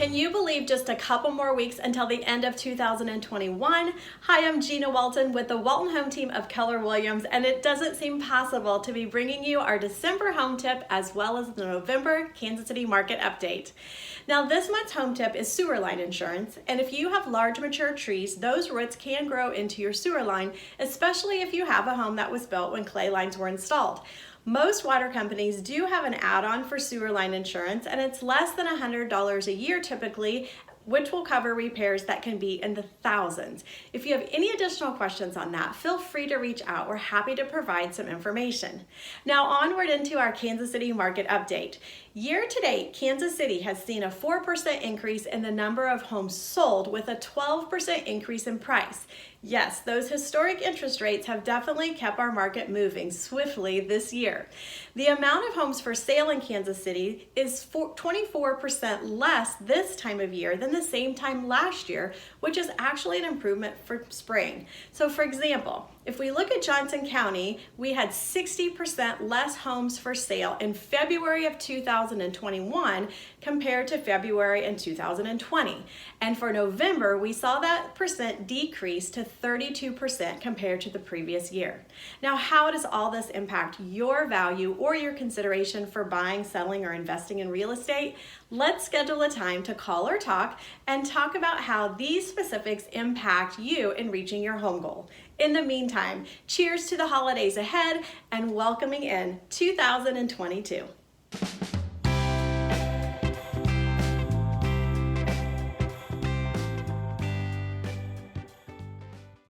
Can you believe just a couple more weeks until the end of 2021? Hi, I'm Gina Walton with the Walton Home Team of Keller Williams, and it doesn't seem possible to be bringing you our December home tip as well as the November Kansas City market update. Now, this month's home tip is sewer line insurance, and if you have large mature trees, those roots can grow into your sewer line, especially if you have a home that was built when clay lines were installed. Most water companies do have an add-on for sewer line insurance, and it's less than $100 a year typically, which will cover repairs that can be in the thousands. If you have any additional questions on that, feel free to reach out. We're happy to provide some information. Now onward into our Kansas City market update. Year to date, Kansas City has seen a 4% increase in the number of homes sold with a 12% increase in price. Yes, those historic interest rates have definitely kept our market moving swiftly this year. The amount of homes for sale in Kansas City is 24% less this time of year than the same time last year, which is actually an improvement for spring. So for example, if we look at Johnson County, we had 60% less homes for sale in February of 2021 compared to February in 2020. And for November, we saw that percent decrease to 32% compared to the previous year. Now, how does all this impact your value or your consideration for buying, selling, or investing in real estate? Let's schedule a time to call or talk and talk about how these specifics impact you in reaching your home goal. In the meantime, cheers to the holidays ahead and welcoming in 2022.